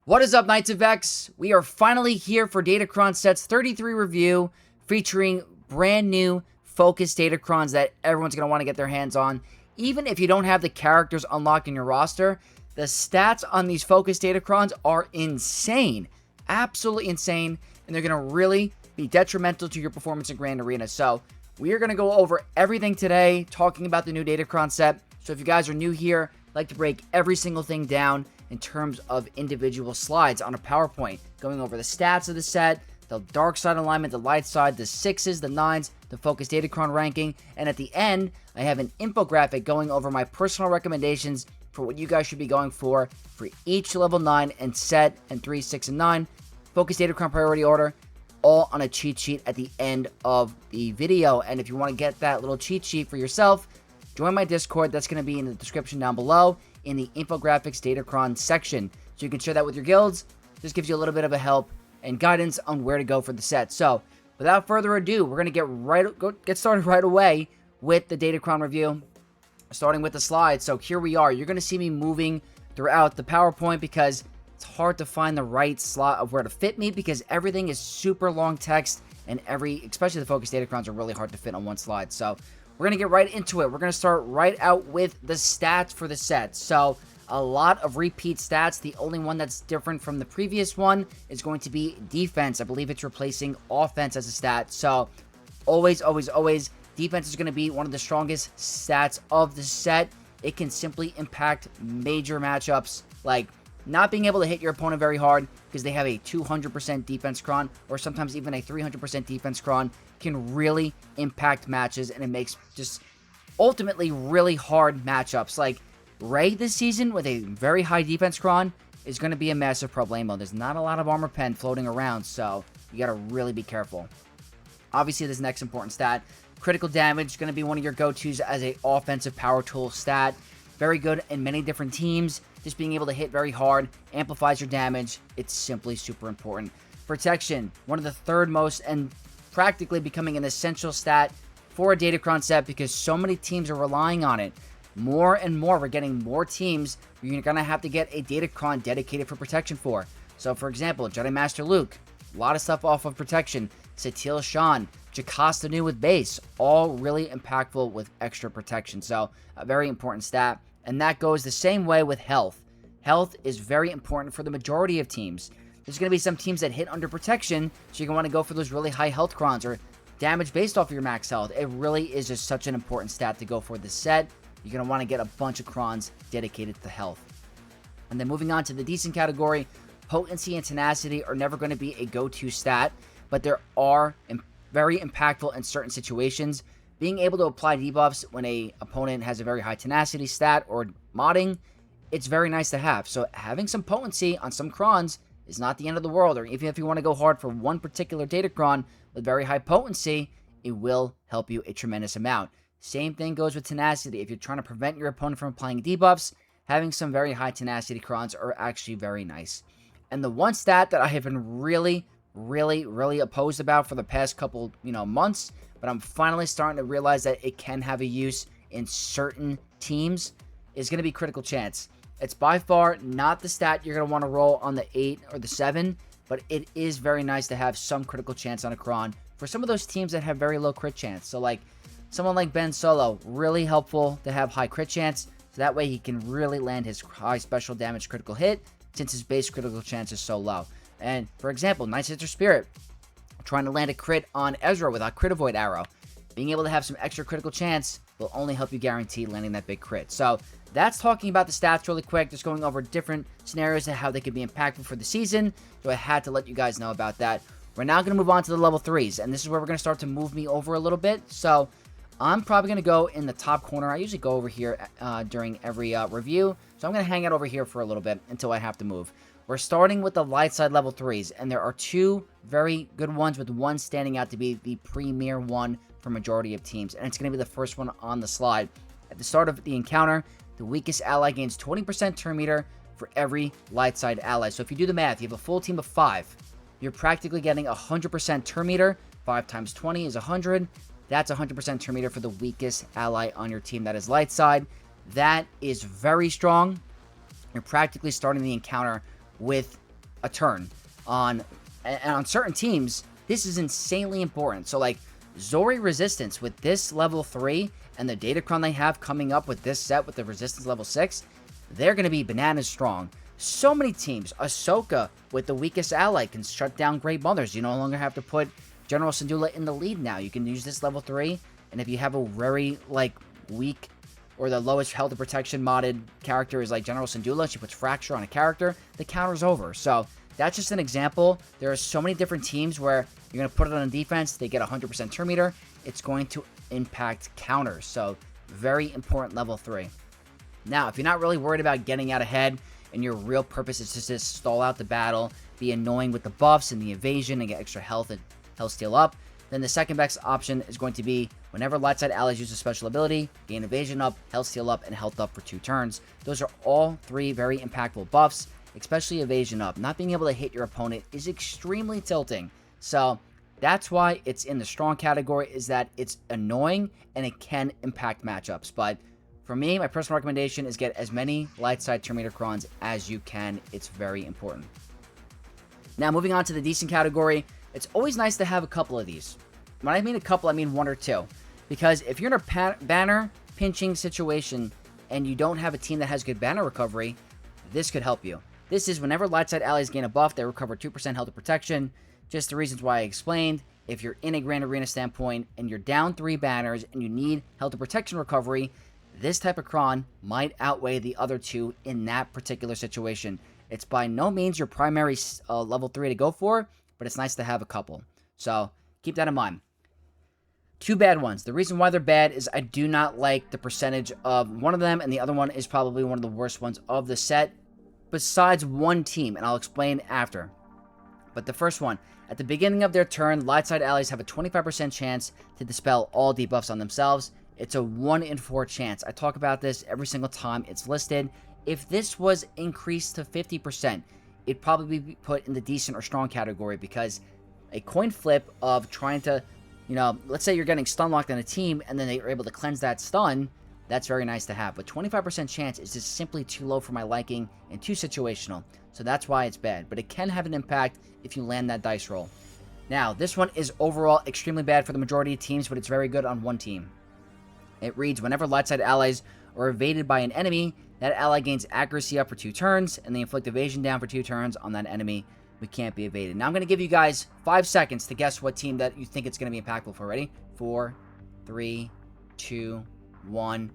What is up, Knights of X? We are finally here for Datacron Sets 33 review, featuring brand new Focus Datacrons that everyone's going to want to get their hands on. Even if you don't have the characters unlocked in your roster, the stats on these Focus Datacrons are insane. Absolutely insane, and they're going to really be detrimental to your performance in Grand Arena. So, we are going to go over everything today, talking about the new Datacron set. So if you guys are new here, I'd like to break every single thing down in terms of individual slides on a PowerPoint, going over the stats of the set, the dark side alignment, the light side, the 6s, the 9s, the Focus Datacron ranking, and at the end, I have an infographic going over my personal recommendations for what you guys should be going for each level 9 and set and 3, 6, and 9 Focus Datacron priority order, all on a cheat sheet at the end of the video. And if you want to get that little cheat sheet for yourself, join my Discord. That's going to be in the description down below in the Infographics Datacron section. So you can share that with your guilds. This gives you a little bit of a help and guidance on where to go for the set. So without further ado, we're going to get started right away with the Datacron review, starting with the slides. So here we are. You're going to see me moving throughout the PowerPoint because it's hard to find the right slot of where to fit me because everything is super long text and especially the Focus Datacrons are really hard to fit on one slide. So we're going to get right into it. We're going to start right out with the stats for the set. So a lot of repeat stats. The only one that's different from the previous one is going to be defense. I believe it's replacing offense as a stat. So always, defense is going to be one of the strongest stats of the set. It can simply impact major matchups like not being able to hit your opponent very hard because they have a 200% defense cron or sometimes even a 300% defense cron can really impact matches, and it makes just ultimately really hard matchups. Like Ray this season with a very high defense cron is going to be a massive problemo. There's not a lot of armor pen floating around, so you got to really be careful. Obviously, this next important stat, critical damage, is going to be one of your go-tos as a offensive power tool stat. Very good in many different teams. Just being able to hit very hard amplifies your damage. It's simply super important. Protection, one of the third most and practically becoming an essential stat for a Datacron set because so many teams are relying on it. More and more, we're getting more teams you're going to have to get a Datacron dedicated for protection for. So, for example, Jedi Master Luke, a lot of stuff off of protection. Satil Shan, Jocasta Nu with base, all really impactful with extra protection. So, a very important stat. And that goes the same way with health. Health is very important for the majority of teams. There's going to be some teams that hit under protection, so you're going to want to go for those really high health crons or damage based off of your max health. It really is just such an important stat to go for this set. You're going to want to get a bunch of crons dedicated to health. And then moving on to the decent category, potency and tenacity are never going to be a go-to stat, but there are very impactful in certain situations. Being able to apply debuffs when a opponent has a very high tenacity stat or modding, it's very nice to have. So having some potency on some crons is not the end of the world, or even if you want to go hard for one particular Datacron with very high potency, it will help you a tremendous amount. Same thing goes with tenacity. If you're trying to prevent your opponent from applying debuffs, having some very high tenacity crons are actually very nice. And the one stat that I have been really opposed about for the past couple, months, but I'm finally starting to realize that it can have a use in certain teams, is going to be critical chance. It's by far not the stat you're going to want to roll on the 8 or the 7, but it is very nice to have some critical chance on a cron for some of those teams that have very low crit chance. So like someone like Ben Solo, really helpful to have high crit chance, so that way he can really land his high special damage critical hit since his base critical chance is so low. And for example, Night Sister Spirit, trying to land a crit on Ezra with a crit avoid arrow. Being able to have some extra critical chance will only help you guarantee landing that big crit. So that's talking about the stats really quick, just going over different scenarios and how they could be impactful for the season. So I had to let you guys know about that. We're now going to move on to the level 3s, and this is where we're going to start to move me over a little bit. So I'm probably going to go in the top corner. I usually go over here during every review, so I'm going to hang out over here for a little bit until I have to move. We're starting with the light side level 3s, and there are two very good ones, with one standing out to be the premier one for majority of teams, and it's going to be the first one on the slide. At the start of the encounter, the weakest ally gains 20% turn meter for every light side ally. So if you do the math, you have a full team of 5. You're practically getting 100% turn meter. 5 times 20 is 100. That's 100% turn meter for the weakest ally on your team that is light side. That is very strong. You're practically starting the encounter with a turn. And on certain teams, this is insanely important. So like Zori resistance with this level 3 and the Datacron they have coming up with this set with the resistance level 6, they're going to be bananas strong. So many teams. Ahsoka with the weakest ally can shut down Great Mothers. You no longer have to put General Syndulla in the lead now. You can use this level 3, and if you have a very like weak or the lowest health and protection modded character is like General Syndulla, she puts Fracture on a character, the counter's over. So that's just an example. There are so many different teams where you're going to put it on defense, they get 100% turn meter, it's going to impact counters. So very important level 3. Now, if you're not really worried about getting out ahead and your real purpose is to just stall out the battle, be annoying with the buffs and the evasion and get extra health and health steal up, then the second best option is going to be whenever light side allies use a special ability, gain evasion up, health steal up, and health up for 2 turns. Those are all 3 very impactful buffs, especially evasion up. Not being able to hit your opponent is extremely tilting. So that's why it's in the strong category, is that it's annoying and it can impact matchups. But for me, my personal recommendation is get as many light side Datacrons as you can. It's very important. Now, moving on to the decent category, it's always nice to have a couple of these. When I mean a couple, I mean 1 or 2. Because if you're in a banner pinching situation and you don't have a team that has good banner recovery, this could help you. This is whenever light side allies gain a buff, they recover 2% health and protection. Just the reasons why I explained. If you're in a Grand Arena standpoint and you're down 3 banners and you need health and protection recovery, this type of cron might outweigh the other 2 in that particular situation. It's by no means your primary level 3 to go for, but it's nice to have a couple. So keep that in mind. 2 bad ones. The reason why they're bad is I do not like the percentage of one of them, and the other one is probably one of the worst ones of the set, besides one team, and I'll explain after. But the first one, at the beginning of their turn, light side allies have a 25% chance to dispel all debuffs on themselves. It's a 1 in 4 chance. I talk about this every single time it's listed. If this was increased to 50%, it'd probably be put in the decent or strong category, because a coin flip of trying to, let's say you're getting stun locked on a team and then they are able to cleanse that stun, that's very nice to have. But 25% chance is just simply too low for my liking and too situational. So that's why it's bad. But it can have an impact if you land that dice roll. Now, this one is overall extremely bad for the majority of teams, but it's very good on one team. It reads, whenever light side allies are evaded by an enemy, that ally gains accuracy up for 2 turns, and they inflict evasion down for 2 turns on that enemy who can't be evaded. Now I'm going to give you guys 5 seconds to guess what team that you think it's going to be impactful for. Ready? 4, 3, 2, 1.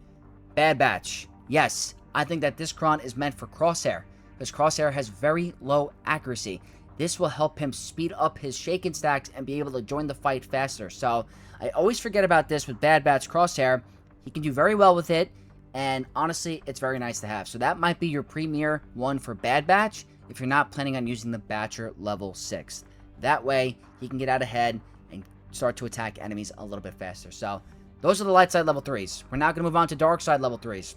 Bad Batch. Yes, I think that this cron is meant for Crosshair, because Crosshair has very low accuracy. This will help him speed up his shaken stacks and be able to join the fight faster. So I always forget about this with Bad Batch Crosshair. He can do very well with it, and honestly, it's very nice to have. So that might be your premier one for Bad Batch if you're not planning on using the Batcher level 6. That way, he can get out ahead and start to attack enemies a little bit faster. So those are the light side level 3s. We're now going to move on to dark side level 3s.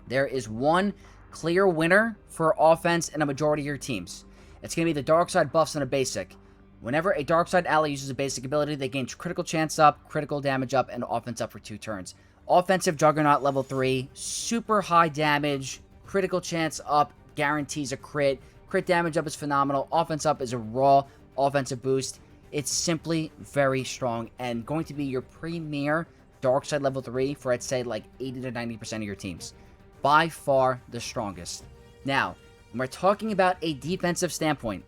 There is one clear winner for offense in a majority of your teams. It's going to be the dark side buffs and a basic. Whenever a dark side ally uses a basic ability, they gain critical chance up, critical damage up, and offense up for 2 turns. Offensive Juggernaut level 3, super high damage, critical chance up, guarantees a crit. Crit damage up is phenomenal. Offense up is a raw offensive boost. It's simply very strong and going to be your premier dark side level 3 for, I'd say, like 80 to 90% of your teams. By far the strongest. Now, when we're talking about a defensive standpoint,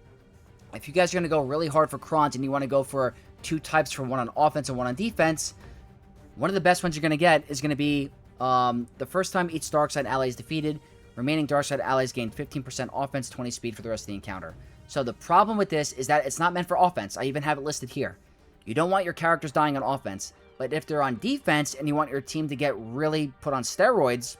if you guys are going to go really hard for crons and you want to go for 2 types, for 1 on offense and 1 on defense, one of the best ones you're going to get is going to be the first time each dark side ally is defeated, remaining dark side allies gain 15% offense, 20 speed for the rest of the encounter. So the problem with this is that it's not meant for offense. I even have it listed here. You don't want your characters dying on offense, but if they're on defense and you want your team to get really put on steroids,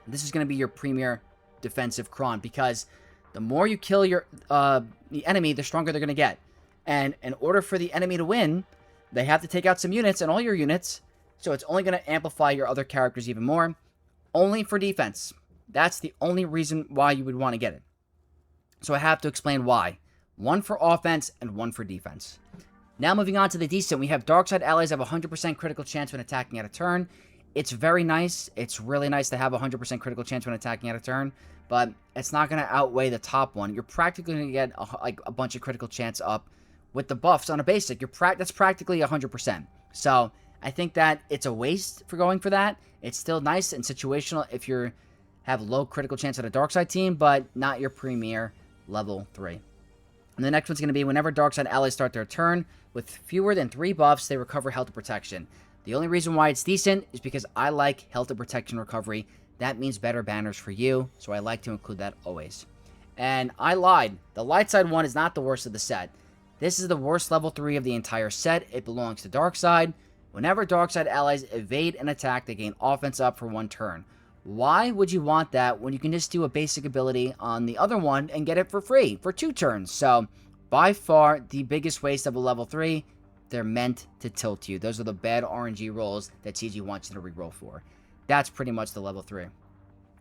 this is going to be your premier defensive cron, because the more you kill your the enemy, the stronger they're going to get. And in order for the enemy to win, they have to take out some units and all your units, so it's only going to amplify your other characters even more. Only for defense. That's the only reason why you would want to get it. So I have to explain why. 1 for offense and 1 for defense. Now moving on to the decent, we have dark side allies have 100% critical chance when attacking at a turn, It's very nice. It's really nice to have a 100% critical chance when attacking at a turn, but it's not going to outweigh the top one. You're practically going to get a bunch of critical chance up with the buffs on a basic. That's practically 100%. So I think that it's a waste for going for that. It's still nice and situational if you have low critical chance at a dark side team, but not your premier level 3. And the next one's going to be whenever dark side allies start their turn with fewer than 3 buffs, they recover health and protection. The only reason why it's decent is because I like health and protection recovery. That means better banners for you, so I like to include that always. And I lied. The light side one is not the worst of the set. This is the worst level 3 of the entire set. It belongs to dark side. Whenever dark side allies evade an attack, they gain offense up for 1 turn. Why would you want that when you can just do a basic ability on the other one and get it for free for 2 turns? So, by far, the biggest waste of a level 3, they're meant to tilt you. Those are the bad RNG rolls that CG wants you to reroll for. That's pretty much the level 3.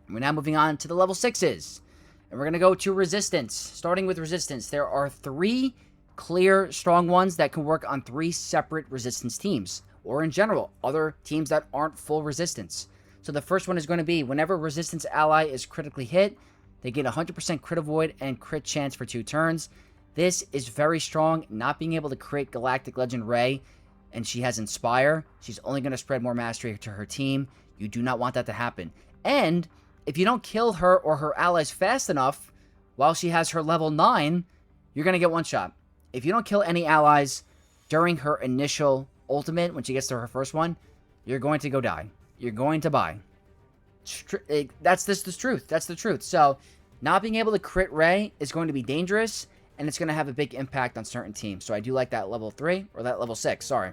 We're now moving on to the level 6s. And we're going to go to resistance. Starting with resistance, there are 3 clear, strong ones that can work on 3 separate resistance teams. Or in general, other teams that aren't full resistance. So the first one is going to be whenever resistance ally is critically hit, they get 100% crit avoid and crit chance for 2 turns. This is very strong. Not being able to create Galactic Legend Ray, and she has Inspire. She's only going to spread more mastery to her team. You do not want that to happen. And if you don't kill her or her allies fast enough while she has her level 9, you're going to get 1 shot. If you don't kill any allies during her initial ultimate, when she gets to her first one, you're going to go die. You're going to buy. That's the truth. That's the truth. So, not being able to crit Ray is going to be dangerous, and it's going to have a big impact on certain teams. So, I do like that level 3, or that level 6, sorry.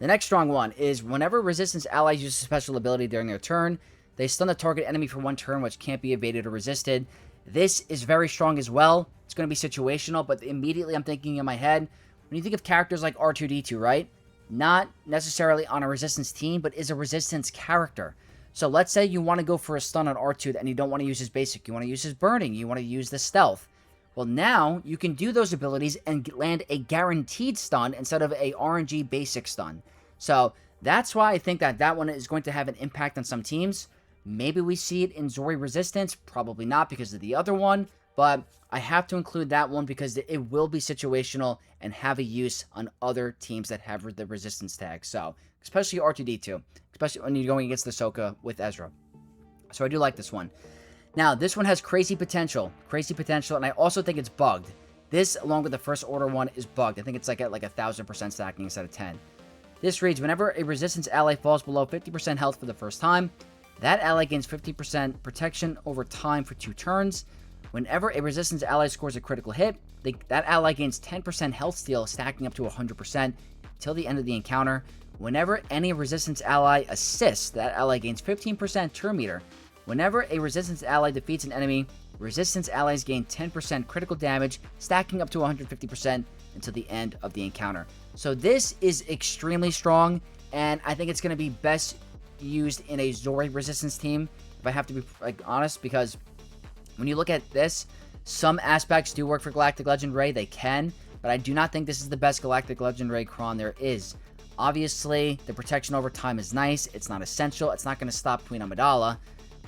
The next strong one is whenever resistance allies use a special ability during their turn, they stun the target enemy for 1 turn, which can't be evaded or resisted. This is very strong as well. It's going to be situational, but immediately I'm thinking in my head, when you think of characters like R2-D2, right? Not necessarily on a resistance team, but is a resistance character. So let's say you want to go for a stun on R2 and you don't want to use his basic. You want to use his burning. You want to use the stealth. Well, now you can do those abilities and land a guaranteed stun instead of a RNG basic stun. So that's why I think that one is going to have an impact on some teams. Maybe we see it in Zori Resistance. Probably not because of the other one. But I have to include that one because it will be situational and have a use on other teams that have the resistance tag. So, especially R2-D2. Especially when you're going against the Ahsoka with Ezra. So I do like this one. Now, this one has crazy potential. Crazy potential, and I also think it's bugged. This, along with the First Order one, is bugged. I think it's like at 1,000% stacking instead of 10. This reads, whenever a resistance ally falls below 50% health for the first time, that ally gains 50% protection over time for 2 turns. Whenever a resistance ally scores a critical hit, that ally gains 10% health steal, stacking up to 100% till the end of the encounter. Whenever any resistance ally assists, that ally gains 15% turn meter. Whenever a resistance ally defeats an enemy, resistance allies gain 10% critical damage, stacking up to 150% until the end of the encounter. So this is extremely strong, and I think it's going to be best used in a Zori resistance team, if I have to be honest, because when you look at this, some aspects do work for Galactic Legend Ray. They can, but I do not think this is the best Galactic Legend Ray Kron there is. Obviously, the protection over time is nice. It's not essential. It's not going to stop Queen Amidala.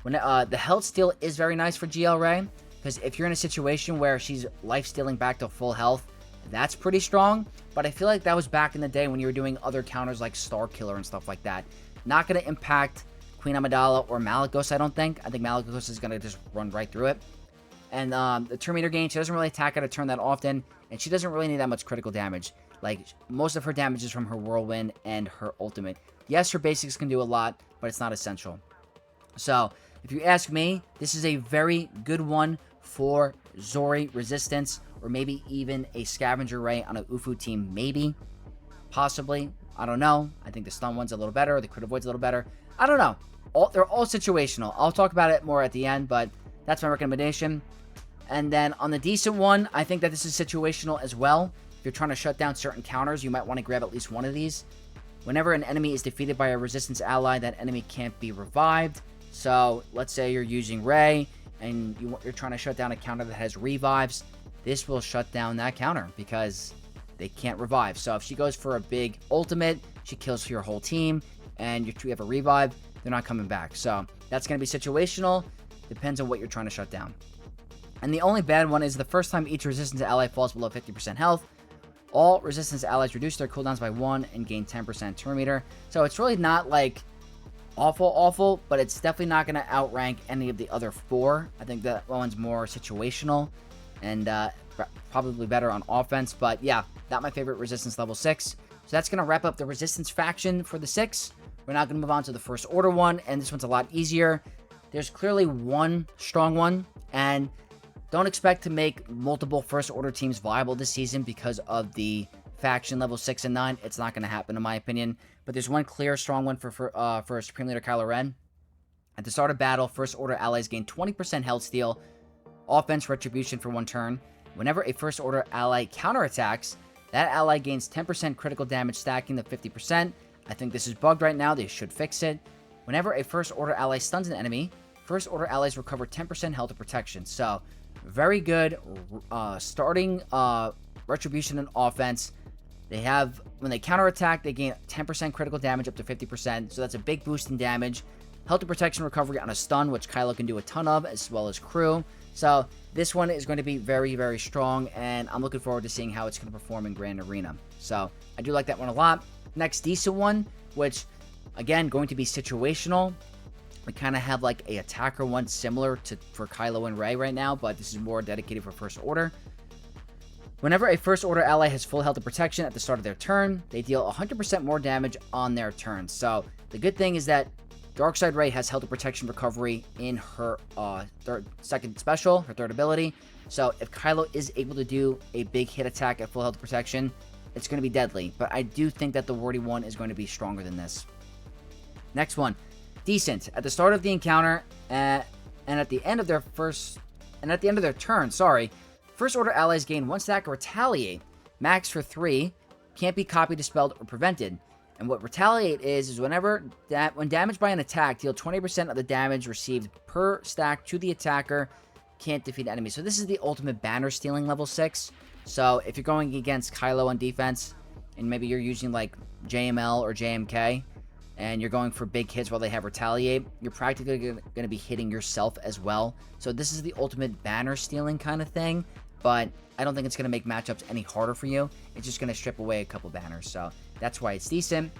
When the health steal is very nice for GL Ray, because if you're in a situation where she's life stealing back to full health, that's pretty strong. But I feel like that was back in the day when you were doing other counters like Star Killer and stuff like that. Not going to impact Queen Amidala or Malagos, I don't think. I think Malagos is going to just run right through it. And the turn meter gain, she doesn't really attack at a turn that often, and she doesn't really need that much critical damage. Like, most of her damage is from her Whirlwind and her ultimate. Yes, her basics can do a lot, but it's not essential. So, if you ask me, this is a very good one for Zori Resistance, or maybe even a Scavenger Ray on a Ufu team, maybe. Possibly. I don't know. I think the stun one's a little better, the crit avoid's a little better. I don't know. They're all situational. I'll talk about it more at the end, but that's my recommendation. And then on the decent one, I think that this is situational as well. If you're trying to shut down certain counters, you might want to grab at least one of these. Whenever an enemy is defeated by a resistance ally, that enemy can't be revived. So, let's say you're using Ray, and you're trying to shut down a counter that has revives. This will shut down that counter, because they can't revive. So, if she goes for a big ultimate, she kills your whole team. and you have a revive, they're not coming back. So that's going to be situational. Depends on what you're trying to shut down. And the only bad one is the first time each resistance ally falls below 50% health, all resistance allies reduce their cooldowns by 1 and gain 10% turn meter. So it's really not like awful, but it's definitely not going to outrank any of the other 4. I think that one's more situational and probably better on offense. But yeah, not my favorite resistance level 6. So that's going to wrap up the resistance faction for the 6. We're now going to move on to the first order one, and this one's a lot easier. There's clearly one strong one, and don't expect to make multiple first order teams viable this season because of the faction level 6 and 9. It's not going to happen in my opinion. But there's one clear strong one for Supreme Leader Kylo Ren. At the start of battle, first order allies gain 20% health steal, offense retribution for 1 turn. Whenever a first order ally counterattacks, that ally gains 10% critical damage, stacking to 50%. I think this is bugged right now. They should fix it. Whenever a first order ally stuns an enemy, first order allies recover 10% health and protection. So very good starting retribution and offense. They have, when they counterattack, they gain 10% critical damage up to 50%. So that's a big boost in damage. Health and protection recovery on a stun, which Kylo can do a ton of, as well as crew. So this one is going to be very, very strong, and I'm looking forward to seeing how it's going to perform in Grand Arena. So I do like that one a lot. Next decent one, which, again, going to be situational. We kind of have like a attacker one similar to for Kylo and Rey right now, but this is more dedicated for first order. Whenever a first order ally has full health and protection at the start of their turn, they deal 100% more damage on their turn. So the good thing is that Darkside Rey has health and protection recovery in her second special, her third ability. So if Kylo is able to do a big hit attack at full health and protection, it's going to be deadly. But I do think that the wordy one is going to be stronger than this. Next one, decent. At the start of the encounter and at the end of their turn, first order allies gain 1 stack of Retaliate, max for 3, can't be copied, dispelled, or prevented. And what Retaliate is when damaged by an attack, deal 20% of the damage received per stack to the attacker, can't defeat enemies. So this is the ultimate banner stealing level 6. So if you're going against Kylo on defense, and maybe you're using like JML or JMK, and you're going for big hits while they have Retaliate, you're practically going to be hitting yourself as well. So this is the ultimate banner stealing kind of thing, but I don't think it's going to make matchups any harder for you. It's just going to strip away a couple banners, so that's why it's decent.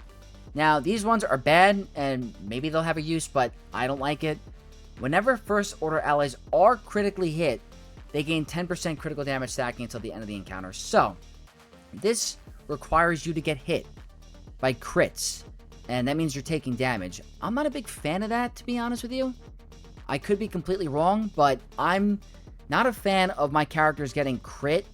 Now, these ones are bad, and maybe they'll have a use, but I don't like it. Whenever first order allies are critically hit, they gain 10% critical damage stacking until the end of the encounter. So, this requires you to get hit by crits, and that means you're taking damage. I'm not a big fan of that, to be honest with you. I could be completely wrong, but I'm not a fan of my characters getting crit,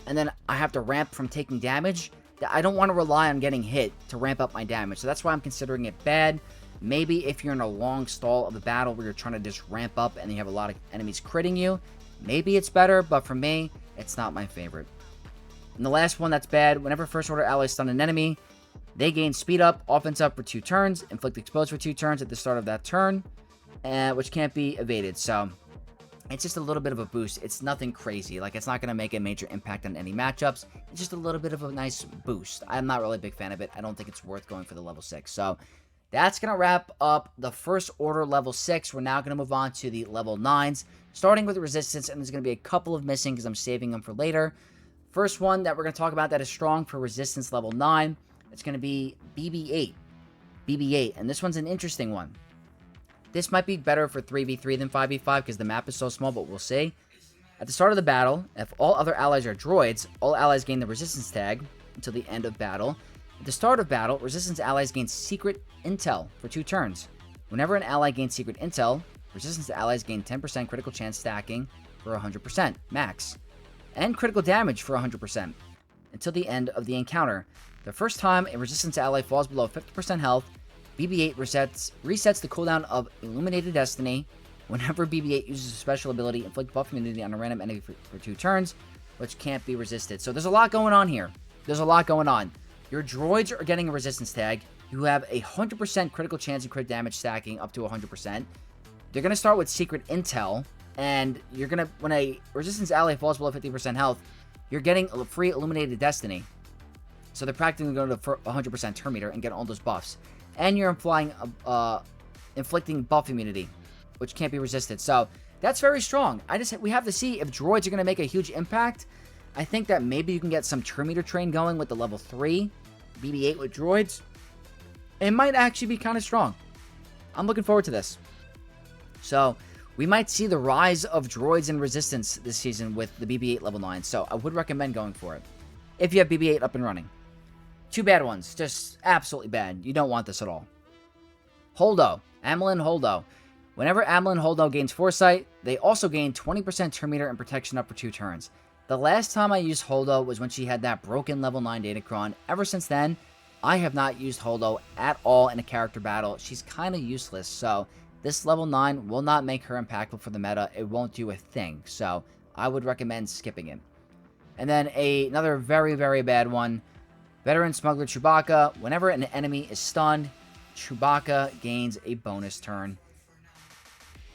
and then I have to ramp from taking damage. I don't want to rely on getting hit to ramp up my damage, so that's why I'm considering it bad. Maybe if you're in a long stall of a battle where you're trying to just ramp up and you have a lot of enemies critting you, maybe it's better, but for me, it's not my favorite. And the last one that's bad, whenever first order allies stun an enemy, they gain speed up, offense up for 2 turns, inflict expose for 2 turns at the start of that turn, which can't be evaded. So it's just a little bit of a boost. It's nothing crazy. Like, it's not going to make a major impact on any matchups. It's just a little bit of a nice boost. I'm not really a big fan of it. I don't think it's worth going for the level 6. So that's going to wrap up the first order level 6. We're now going to move on to the level 9s, starting with resistance, and there's going to be a couple of missing because I'm saving them for later. First one that we're going to talk about that is strong for resistance level 9, it's going to be BB-8. BB-8, and this one's an interesting one. This might be better for 3v3 than 5v5 because the map is so small, but we'll see. At the start of the battle, if all other allies are droids, all allies gain the resistance tag until the end of battle. At the start of battle, resistance allies gain secret intel for 2 turns. Whenever an ally gains secret intel, resistance allies gain 10% critical chance stacking for 100% max, and critical damage for 100% until the end of the encounter. The first time a resistance ally falls below 50% health, BB-8 resets the cooldown of Illuminated Destiny. Whenever BB-8 uses a special ability, inflict buff immunity on a random enemy for 2 turns, which can't be resisted. So there's a lot going on here. There's a lot going on. Your droids are getting a resistance tag. You have a 100% critical chance and crit damage stacking up to 100%. They're going to start with secret intel, and you're going to, when a resistance ally falls below 50% health, you're getting a free Illuminated Destiny. So they're practically going to 100% turn meter and get all those buffs. and you're inflicting buff immunity, which can't be resisted. So that's very strong. We have to see if droids are going to make a huge impact. I think that maybe you can get some turn meter train going with the level 3 BB-8 with droids. It might actually be kind of strong. I'm looking forward to this. So we might see the rise of droids and resistance this season with the BB-8 level 9. So I would recommend going for it if you have BB-8 up and running. 2 bad ones. Just absolutely bad. You don't want this at all. Holdo. Amilyn Holdo. Whenever Amilyn Holdo gains Foresight, they also gain 20% turn meter and protection up for 2 turns. The last time I used Holdo was when she had that broken level 9 Datacron. Ever since then, I have not used Holdo at all in a character battle. She's kind of useless, so this level 9 will not make her impactful for the meta. It won't do a thing, so I would recommend skipping it. And then another very, very bad one. Veteran Smuggler Chewbacca. Whenever an enemy is stunned, Chewbacca gains a bonus turn.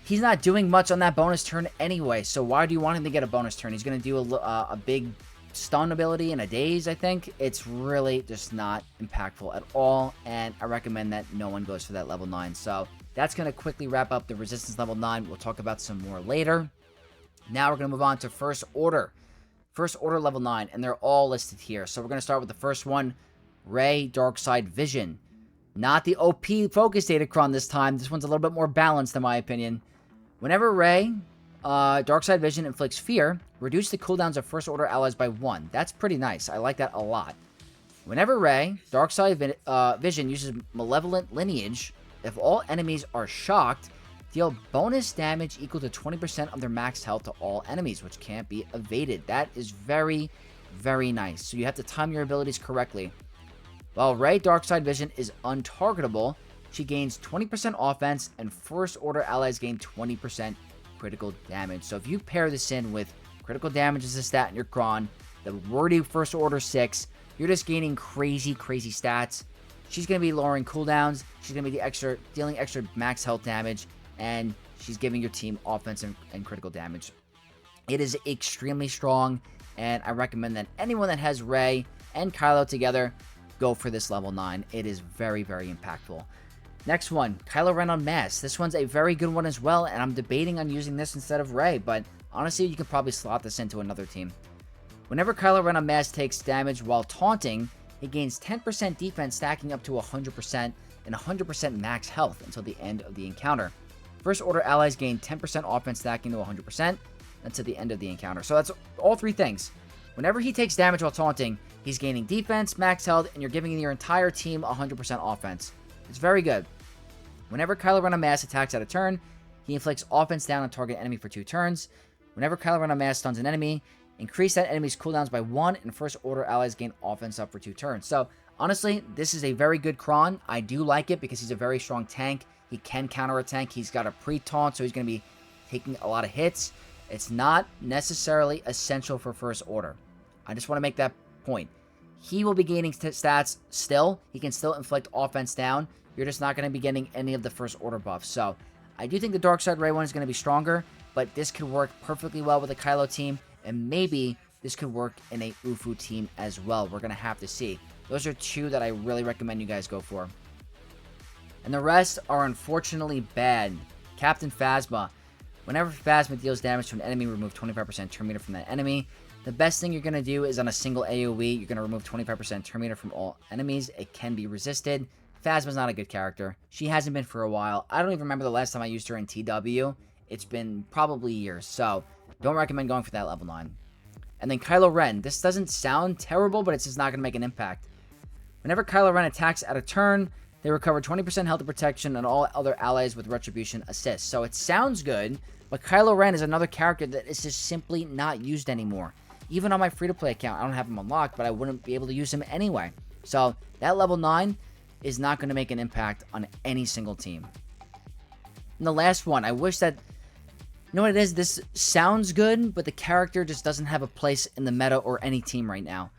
He's not doing much on that bonus turn anyway, so why do you want him to get a bonus turn? He's going to do a big stun ability in a daze, I think. It's really just not impactful at all, and I recommend that no one goes for that level 9. So that's going to quickly wrap up the Resistance level 9. We'll talk about some more later. Now we're going to move on to First Order. First Order level 9, and they're all listed here. So we're going to start with the first one, Rey Darkside Vision. Not the OP Focus Datacron this time. This one's a little bit more balanced in my opinion. Whenever Rey, Darkside Vision inflicts fear, reduce the cooldowns of First Order allies by 1. That's pretty nice. I like that a lot. Whenever Rey, Darkside Vision uses Malevolent Lineage, if all enemies are shocked, deal bonus damage equal to 20% of their max health to all enemies, which can't be evaded. That is very, very nice. So you have to time your abilities correctly. While Rey Darkside Vision is untargetable, she gains 20% offense, and First Order allies gain 20% critical damage. So if you pair this in with critical damage as a stat in your Cron, the wordy First Order 6, you're just gaining crazy, crazy stats. She's going to be lowering cooldowns. She's going to be dealing extra max health damage, and she's giving your team offense and critical damage. It is extremely strong, and I recommend that anyone that has Rey and Kylo together, go for this level 9. It is very, very impactful. Next one, Kylo Ren Unmasked. This one's a very good one as well, and I'm debating on using this instead of Rey, but honestly, you can probably slot this into another team. Whenever Kylo Ren Unmasked takes damage while taunting, it gains 10% defense stacking up to 100% and 100% max health until the end of the encounter. First Order allies gain 10% offense stacking to 100% until the end of the encounter. So that's all 3 things. Whenever he takes damage while taunting, he's gaining defense, max health, and you're giving your entire team 100% offense. It's very good. Whenever Kylo Ren Unmasked attacks out of turn, he inflicts offense down on target enemy for 2 turns. Whenever Kylo Ren Unmasked stuns an enemy, increase that enemy's cooldowns by 1, and First Order allies gain offense up for 2 turns. So, honestly, this is a very good Cron. I do like it because he's a very strong tank. He can counter a tank. He's got a pre-taunt, so he's going to be taking a lot of hits. It's not necessarily essential for First Order. I just want to make that point. He will be gaining stats still. He can still inflict offense down. You're just not going to be getting any of the First Order buffs. So, I do think the Darkside Rey one is going to be stronger, but this could work perfectly well with a Kylo team, and maybe this could work in a Ufu team as well. We're going to have to see. Those are 2 that I really recommend you guys go for. And the rest are unfortunately bad. Captain Phasma. Whenever Phasma deals damage to an enemy, remove 25% turn meter from that enemy. The best thing you're going to do is on a single AoE, you're going to remove 25% turn meter from all enemies. It can be resisted. Phasma's not a good character. She hasn't been for a while. I don't even remember the last time I used her in TW. It's been probably years, so don't recommend going for that level 9. And then Kylo Ren. This doesn't sound terrible, but it's just not going to make an impact. Whenever Kylo Ren attacks at a turn, they recover 20% health and protection on all other allies with Retribution assists. So it sounds good, but Kylo Ren is another character that is just simply not used anymore. Even on my free-to-play account, I don't have him unlocked, but I wouldn't be able to use him anyway. So that level 9 is not going to make an impact on any single team. And the last one, I wish that... You know what it is? This sounds good, but the character just doesn't have a place in the meta or any team right now.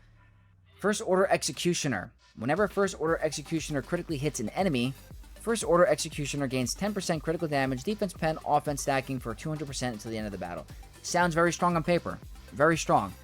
First Order Executioner. Whenever First Order Executioner critically hits an enemy, First Order Executioner gains 10% critical damage, defense pen, offense stacking for 200% until the end of the battle. Sounds very strong on paper. Very strong.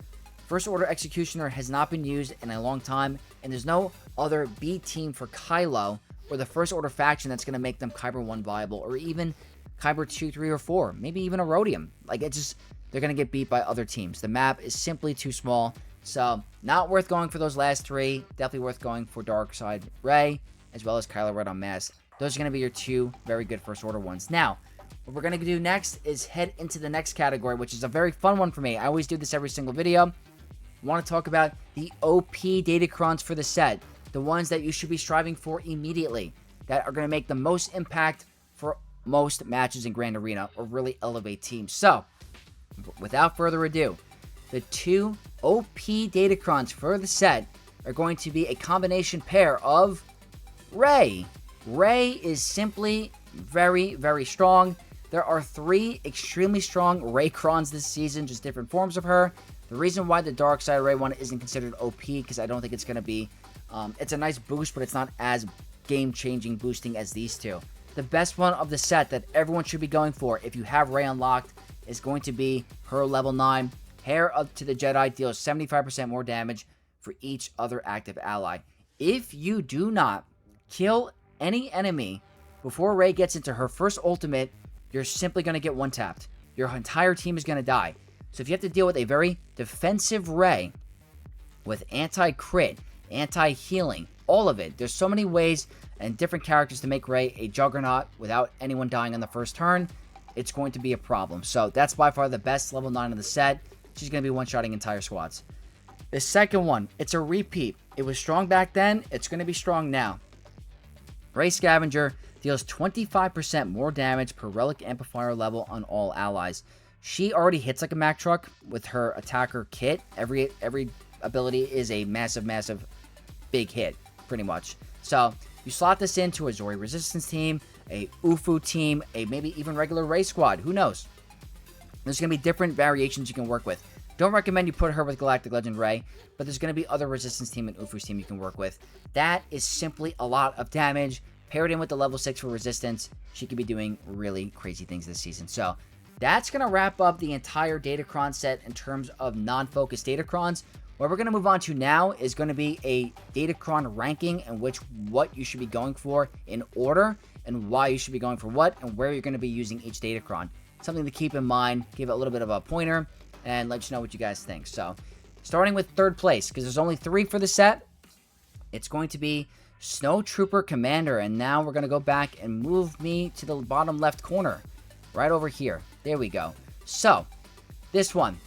First Order Executioner has not been used in a long time, and there's no other B team for Kylo or the First Order faction that's going to make them Kyber 1 viable, or even Kyber 2, 3, or 4, maybe even a Rhodium. Like, it's just, they're going to get beat by other teams. The map is simply too small, so not worth going for those last 3. Definitely worth going for Darkseid Rey, as well as Kylo Ren on Mass. Those are going to be your 2 very good First Order ones. Now, what we're going to do next is head into the next category, which is a very fun one for me. I always do this every single video. I want to talk about the OP Datacrons for the set. The ones that you should be striving for immediately, that are going to make the most impact for most matches in Grand Arena, or really elevate teams. So, without further ado, the 2 OP Datacrons for the set are going to be a combination pair of Rey. Rey is simply very, very strong. There are 3 extremely strong Reycrons this season, just different forms of her. The reason why the Darkseid Rey one isn't considered OP, because I don't think it's going to be... it's a nice boost, but it's not as game-changing boosting as these 2. The best one of the set that everyone should be going for, if you have Rey unlocked, is going to be her level 9. Hair up to the Jedi deals 75% more damage for each other active ally. If you do not kill any enemy before Rey gets into her first ultimate, you're simply going to get one-tapped. Your entire team is going to die. So if you have to deal with a very defensive Rey with anti-crit, anti-healing, all of it, there's so many ways and different characters to make Rey a juggernaut without anyone dying on the first turn. It's going to be a problem. So that's by far the best level 9 of the set. She's going to be one-shotting entire squads. The second one, it's a repeat. It was strong back then. It's going to be strong now. Rey Scavenger deals 25% more damage per relic amplifier level on all allies. She already hits like a Mack truck with her attacker kit. Every ability is a massive big hit, pretty much. So you slot this into a Zori Resistance team, a Ufu team, a maybe even regular Rey squad. Who knows? There's going to be different variations you can work with. Don't recommend you put her with Galactic Legend Rey, but there's going to be other Resistance team and Ufu's team you can work with. That is simply a lot of damage. Paired in with the level 6 for Resistance, she could be doing really crazy things this season. So that's going to wrap up the entire Datacron set in terms of non-focused Datacrons. What we're going to move on to now is going to be a Datacron ranking, in which what you should be going for in order, and why you should be going for what, and where you're going to be using each Datacron. Something to keep in mind, give it a little bit of a pointer, and let you know what you guys think. So, starting with third place, because there's only 3 for the set, it's going to be Snowtrooper Commander. And now we're going to go back and move me to the bottom left corner, right over here. There we go. So, this one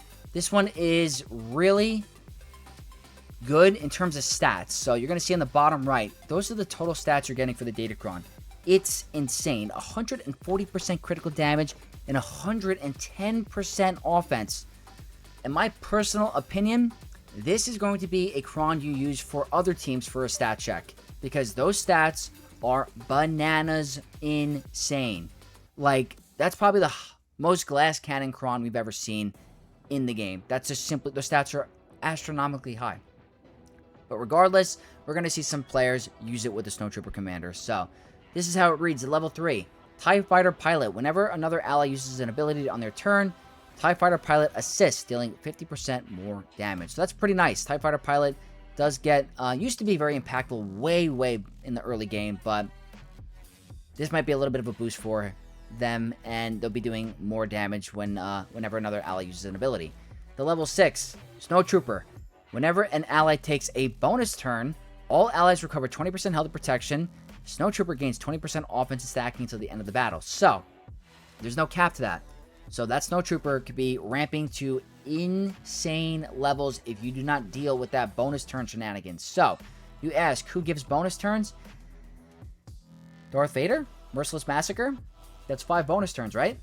is really good in terms of stats. So you're going to see on the bottom right, those are the total stats you're getting for the Datacron. It's insane. 140% critical damage and 110% offense. In my personal opinion, this is going to be a cron you use for other teams for a stat check, because those stats are bananas insane. Like, that's probably the most glass cannon cron we've ever seen in the game. That's just simply, the stats are astronomically high. But regardless, we're going to see some players use it with the Snowtrooper Commander. So, this is how it reads at level 3. TIE Fighter Pilot. Whenever another ally uses an ability on their turn, TIE Fighter Pilot assists, dealing 50% more damage. So that's pretty nice. TIE Fighter Pilot does get, used to be very impactful way in the early game, but this might be a little bit of a boost for them, and they'll be doing more damage whenever another ally uses an ability. The level 6, Snowtrooper. Whenever an ally takes a bonus turn, all allies recover 20% health and protection. Snowtrooper gains 20% offense and stacking until the end of the battle. So, there's no cap to that. So that Snowtrooper could be ramping to insane levels if you do not deal with that bonus turn shenanigans. So, you ask, who gives bonus turns? Darth Vader? Merciless Massacre? That's 5 bonus turns, right?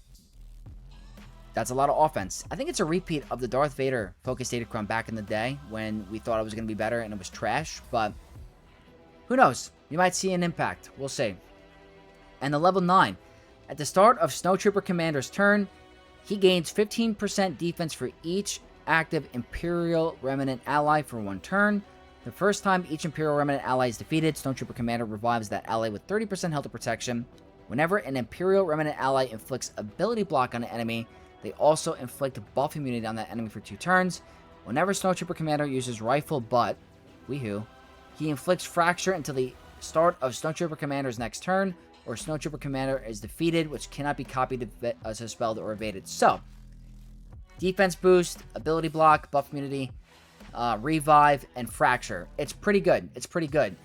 That's a lot of offense. I think it's a repeat of the Darth Vader Focus Datacron back in the day when we thought it was going to be better and it was trash, but who knows? You might see an impact. We'll see. And the level 9. At the start of Snowtrooper Commander's turn, he gains 15% defense for each active Imperial Remnant ally for 1 turn. The first time each Imperial Remnant ally is defeated, Snowtrooper Commander revives that ally with 30% health and protection. Whenever an Imperial Remnant ally inflicts ability block on an enemy, they also inflict buff immunity on that enemy for 2 turns. Whenever Snowtrooper Commander uses Rifle Butt, weehoo, he inflicts fracture until the start of Snowtrooper Commander's next turn, or Snowtrooper Commander is defeated, which cannot be copied, suspelled, or evaded. So, defense boost, ability block, buff immunity, revive, and fracture. It's pretty good. It's pretty good.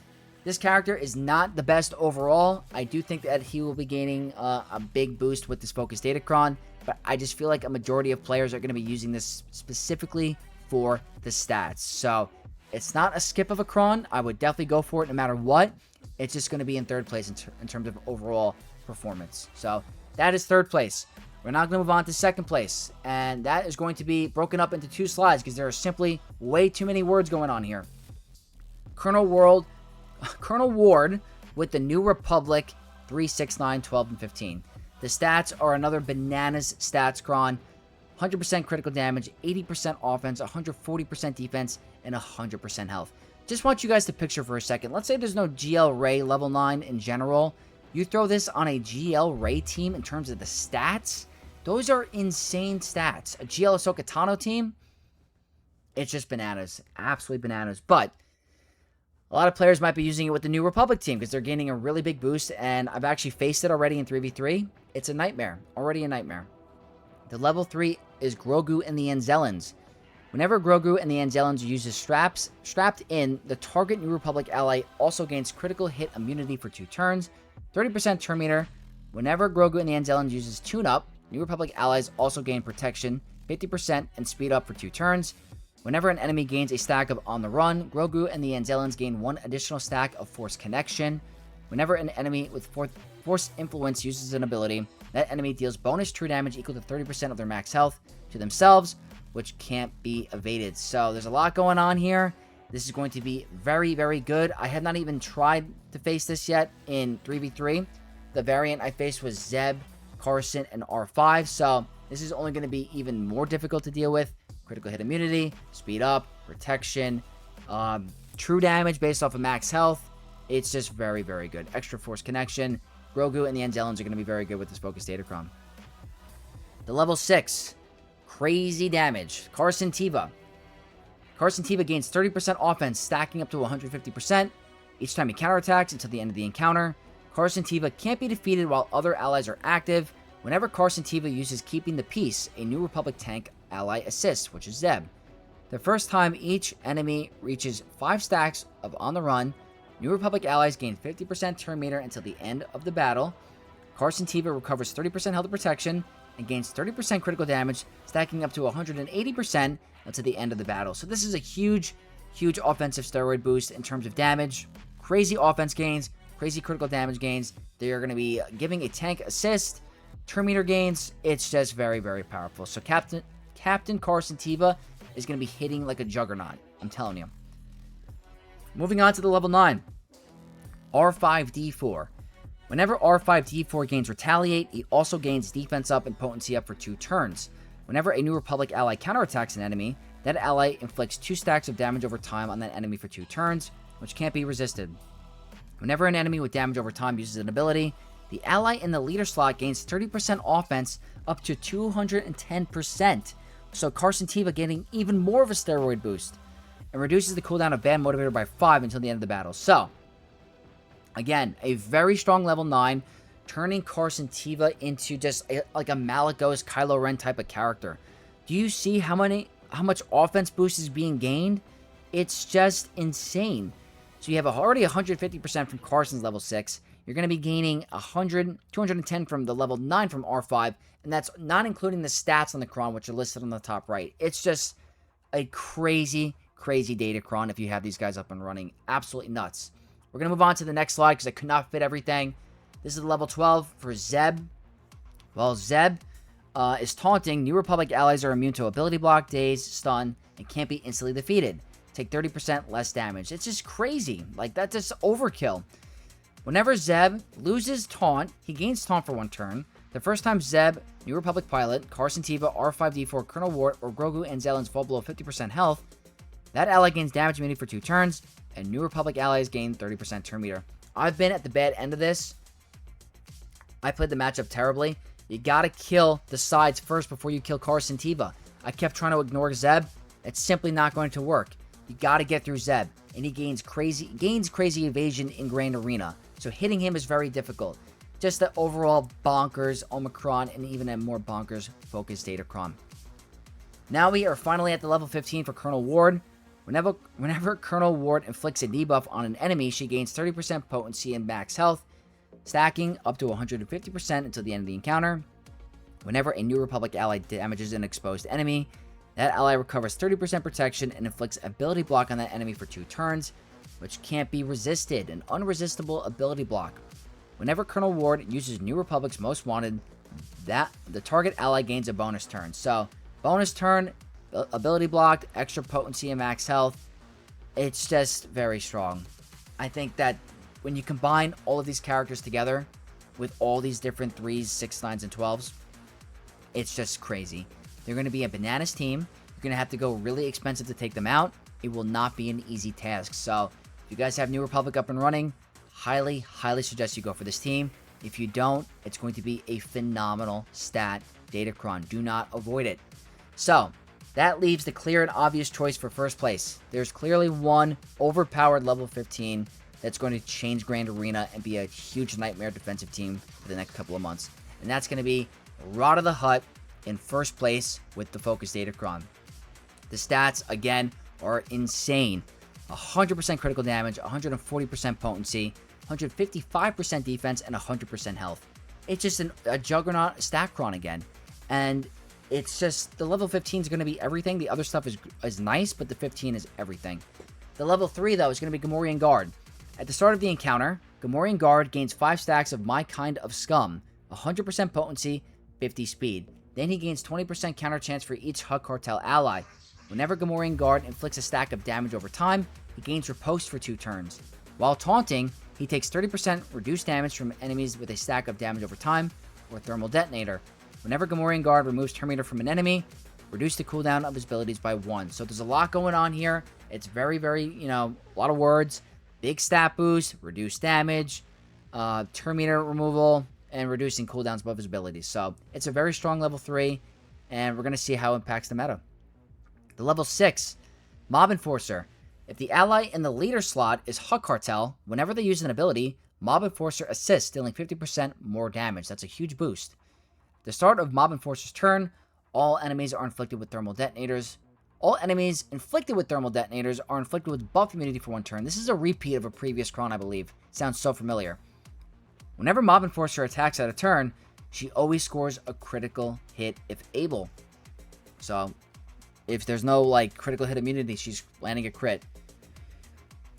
This character is not the best overall. I do think that he will be gaining a big boost with this Focus Datacron, but I just feel like a majority of players are going to be using this specifically for the stats. So, it's not a skip of a cron. I would definitely go for it no matter what. It's just going to be in third place in terms of overall performance. So, that is third place. We're now going to move on to second place, and that is going to be broken up into 2 slides because there are simply way too many words going on here. Colonel Ward with the New Republic 3, 6, 9, 12, and 15. The stats are another bananas stats cron. 100% critical damage, 80% offense, 140% defense, and 100% health. Just want you guys to picture for a second. Let's say there's no GL Ray level 9 in general. You throw this on a GL Ray team in terms of the stats. Those are insane stats. A GL Ahsoka Tano team, it's just bananas. Absolutely bananas. But a lot of players might be using it with the New Republic team because they're gaining a really big boost, and I've actually faced it already in 3v3. It's a nightmare. Already a nightmare. The level 3 is Grogu and the Anzellans. Whenever Grogu and the Anzellans uses strapped in, the target New Republic ally also gains critical hit immunity for 2 turns, 30% turn meter. Whenever Grogu and the Anzellans uses tune-up, New Republic allies also gain protection, 50%, and speed up for 2 turns. Whenever an enemy gains a stack of On the Run, Grogu and the Anzellans gain 1 additional stack of Force Connection. Whenever an enemy with Force Influence uses an ability, that enemy deals bonus true damage equal to 30% of their max health to themselves, which can't be evaded. So there's a lot going on here. This is going to be very, very good. I have not even tried to face this yet in 3v3. The variant I faced was Zeb, Carson, and R5. So this is only going to be even more difficult to deal with. Critical hit immunity, speed up, protection, true damage based off of max health. It's just very, very good. Extra Force Connection. Grogu and the Anzellans are going to be very good with this Focus Datacron. The level 6. Crazy damage. Carson Teva. Carson Teva gains 30% offense, stacking up to 150% each time he counterattacks until the end of the encounter. Carson Teva can't be defeated while other allies are active. Whenever Carson Teva uses Keeping the Peace, a New Republic tank ally assists, which is Zeb. The first time each enemy reaches 5 stacks of On the Run, New Republic allies gain 50% turn meter until the end of the battle. Carson Teva recovers 30% health protection and gains 30% critical damage, stacking up to 180% until the end of the battle. So this is a huge, huge offensive steroid boost in terms of damage. Crazy offense gains, crazy critical damage gains. They are going to be giving a tank assist, turn meter gains. It's just very, very powerful. So Captain Carson Teva is going to be hitting like a juggernaut. I'm telling you. Moving on to the level 9. R5-D4. Whenever R5-D4 gains Retaliate, he also gains defense up and potency up for 2 turns. Whenever a New Republic ally counterattacks an enemy, that ally inflicts 2 stacks of damage over time on that enemy for 2 turns, which can't be resisted. Whenever an enemy with damage over time uses an ability, the ally in the leader slot gains 30% offense up to 210%. So Carson Teva getting even more of a steroid boost, and reduces the cooldown of Band Motivator by 5 until the end of the battle. So, again, a very strong level 9, turning Carson Teva into just like a Malagos Kylo Ren type of character. Do you see how much offense boost is being gained? It's just insane. So you have already 150% from Carson's level 6. You're going to be gaining 210 from the level 9 from R5, and that's not including the stats on the Cron, which are listed on the top right. It's just a crazy Datacron if you have these guys up and running. Absolutely nuts. We're going to move on to the next slide because I could not fit everything. This is level 12 for Zeb. Well, Zeb is taunting. New Republic allies are immune to ability block, daze, stun, and can't be instantly defeated. Take 30% less damage. It's just crazy. Like, that's just overkill. Whenever Zeb loses taunt, he gains taunt for 1 turn. The first time Zeb, New Republic pilot, Carson Teva, R5-D4, Colonel Ward, or Grogu and Anzellans fall below 50% health, that ally gains damage immunity for 2 turns, and New Republic allies gain 30% turn meter. I've been at the bad end of this. I played the matchup terribly. You gotta kill the sides first before you kill Carson Teva. I kept trying to ignore Zeb. It's simply not going to work. You got to get through Zeb, and he gains crazy evasion in Grand Arena. So hitting him is very difficult. Just the overall bonkers Omicron and even a more bonkers Focus Datacron. Now we are finally at the level 15 for Colonel Ward. Whenever Colonel Ward inflicts a debuff on an enemy, she gains 30% potency and max health, stacking up to 150% until the end of the encounter. Whenever a New Republic ally damages an exposed enemy, that ally recovers 30% protection and inflicts ability block on that enemy for 2 turns, which can't be resisted, an unresistible ability block. Whenever Colonel Ward uses New Republic's Most Wanted, the target ally gains a bonus turn. So, bonus turn, ability blocked, extra potency and max health. It's just very strong. I think that when you combine all of these characters together with all these different 3s, 6, 9s, and 12s, it's just crazy. They're going to be a bananas team. You're going to have to go really expensive to take them out. It will not be an easy task. So, if you guys have New Republic up and running, highly, highly suggest you go for this team. If you don't, it's going to be a phenomenal stat Datacron. Do not avoid it. So, that leaves the clear and obvious choice for first place. There's clearly one overpowered level 15 that's going to change Grand Arena and be a huge nightmare defensive team for the next couple of months. And that's going to be Rod of the Hutt in first place with the Focus Datacron. The stats, again, are insane. 100% critical damage, 140% potency, 155% defense, and 100% health. It's just a juggernaut Statcron again. And it's just, the level 15 is going to be everything. The other stuff is nice, but the 15 is everything. The level 3, though, is going to be Gamorrean Guard. At the start of the encounter, Gamorrean Guard gains 5 stacks of My Kind of Scum, 100% potency, 50 speed. Then he gains 20% counter chance for each Hutt Cartel ally. Whenever Gamorrean Guard inflicts a stack of damage over time, he gains riposte for 2 turns. While taunting, he takes 30% reduced damage from enemies with a stack of damage over time, or Thermal Detonator. Whenever Gamorrean Guard removes Terminator from an enemy, reduce the cooldown of his abilities by 1. So there's a lot going on here. It's very, very, a lot of words. Big stat boost, reduced damage, Terminator removal, and reducing cooldowns above his abilities. So it's a very strong level 3, and we're going to see how it impacts the meta. The level 6, Mob Enforcer. If the ally in the leader slot is Hutt Cartel, whenever they use an ability, Mob Enforcer assists, dealing 50% more damage. That's a huge boost. The start of Mob Enforcer's turn, all enemies are inflicted with thermal detonators. All enemies inflicted with thermal detonators are inflicted with buff immunity for 1 turn. This is a repeat of a previous Cron, I believe. Sounds so familiar. Whenever Mob Enforcer attacks at a turn, she always scores a critical hit if able. So, if there's no, critical hit immunity, she's landing a crit.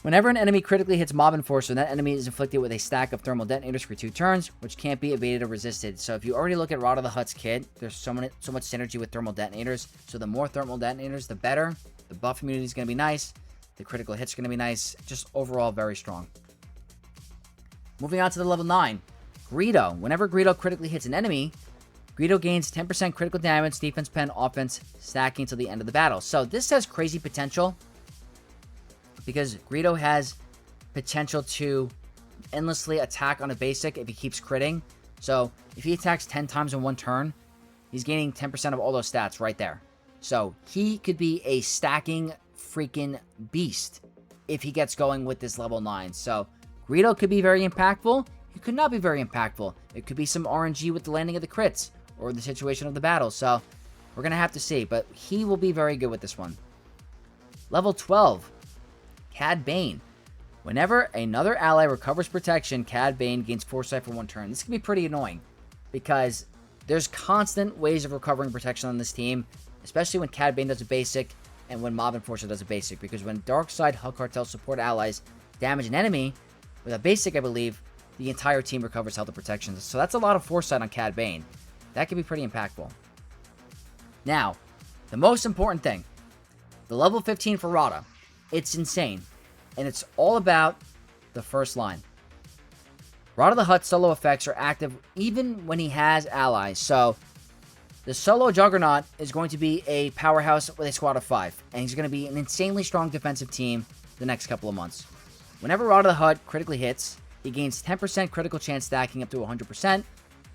Whenever an enemy critically hits Mob Enforcer, that enemy is inflicted with a stack of thermal detonators for 2 turns, which can't be evaded or resisted. So if you already look at Rod of the Hutt's kit, there's so much synergy with thermal detonators. So the more thermal detonators, the better. The buff immunity is going to be nice. The critical hit's going to be nice. Just overall very strong. Moving on to the level 9. Greedo. Whenever Greedo critically hits an enemy, Greedo gains 10% critical damage, defense pen, offense, stacking until the end of the battle. So this has crazy potential, because Greedo has potential to endlessly attack on a basic if he keeps critting. So if he attacks 10 times in 1 turn, he's gaining 10% of all those stats right there. So he could be a stacking freaking beast if he gets going with this level 9. So Greedo could be very impactful. He could not be very impactful. It could be some RNG with the landing of the crits or the situation of the battle. So we're going to have to see. But he will be very good with this one. Level 12. Cad Bane. Whenever another ally recovers protection, Cad Bane gains Foresight for 1 turn. This can be pretty annoying, because there's constant ways of recovering protection on this team, especially when Cad Bane does a basic and when Mob Enforcer does a basic, because when Darkside Hutt Cartel support allies damage an enemy with a basic, I believe, the entire team recovers health and protection. So that's a lot of Foresight on Cad Bane. That can be pretty impactful. Now, the most important thing, the level 15 for Rada. It's insane, and it's all about the first line. Rod of the Hutt solo effects are active even when he has allies, so the solo Juggernaut is going to be a powerhouse with a squad of 5, and he's going to be an insanely strong defensive team the next couple of months. Whenever Rod of the Hutt critically hits, he gains 10% critical chance stacking up to 100%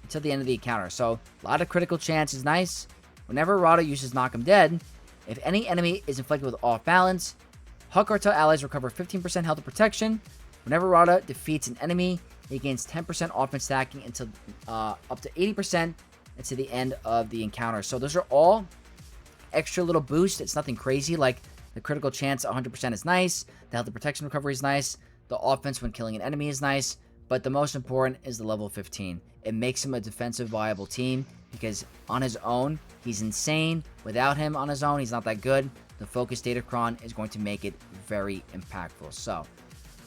until the end of the encounter, so a lot of critical chance is nice. Whenever Rada uses Knock 'em Dead, if any enemy is inflicted with off balance, Hawk Cartel allies recover 15% health and protection. Whenever Rada defeats an enemy, it gains 10% offense stacking until up to 80% to the end of the encounter. So those are all extra little boosts. It's nothing crazy. Like the critical chance 100% is nice. The health and protection recovery is nice. The offense when killing an enemy is nice. But the most important is the level 15. It makes him a defensive viable team because on his own, he's insane. Without him on his own, he's not that good. The Focus Datacron is going to make it very impactful. So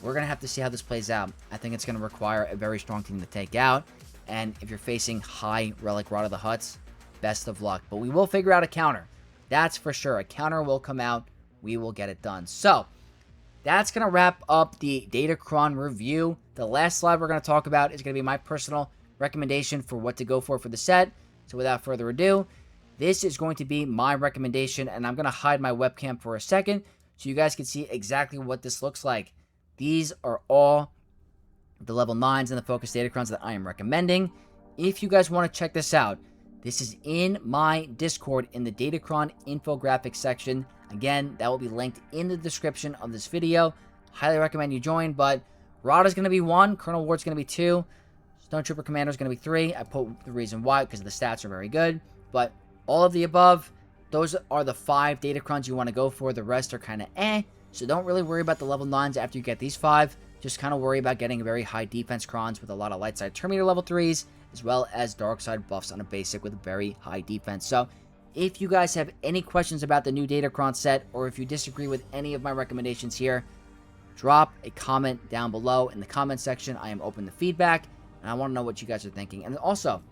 we're going to have to see how this plays out. I think it's going to require a very strong team to take out. And if you're facing high Relic Rod of the Huts, best of luck. But we will figure out a counter. That's for sure. A counter will come out. We will get it done. So that's going to wrap up the Datacron review. The last slide we're going to talk about is going to be my personal recommendation for what to go for the set. So without further ado, this is going to be my recommendation. And I'm going to hide my webcam for a second so you guys can see exactly what this looks like. These are all the level 9s and the Focus Datacrons that I am recommending. If you guys want to check this out, this is in my Discord in the Datacron infographic section. Again, that will be linked in the description of this video. Highly recommend you join, but Rada's going to be 1, Colonel Ward's going to be 2, Stone Trooper Commander is going to be 3. I put the reason why, because the stats are very good. But all of the above, those are the 5 Datacrons you want to go for. The rest are kind of eh. So don't really worry about the level 9s after you get these 5. Just kind of worry about getting very high defense crons with a lot of light side Terminator level 3s, as well as dark side buffs on a basic with very high defense. So if you guys have any questions about the new Datacron set, or if you disagree with any of my recommendations here, drop a comment down below in the comment section. I am open to feedback, and I want to know what you guys are thinking. And also,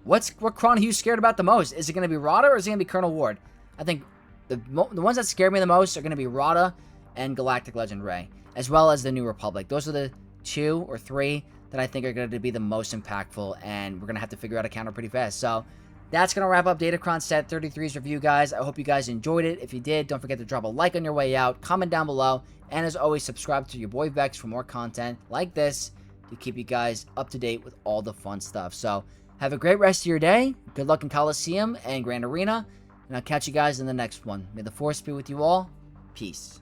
what cron are you scared about the most? Is it going to be Rada or is it going to be Colonel Ward? I think the ones that scare me the most are going to be Rada and Galactic Legend Ray, as well as the New Republic. Those are the 2 or 3 that I think are going to be the most impactful, and we're going to have to figure out a counter pretty fast. So that's going to wrap up Datacron Set 33's review, guys. I hope you guys enjoyed it. If you did, don't forget to drop a like on your way out, comment down below, and as always, subscribe to your boy Vex for more content like this to keep you guys up to date with all the fun stuff. So have a great rest of your day. Good luck in Coliseum and Grand Arena, and I'll catch you guys in the next one. May the Force be with you all. Peace.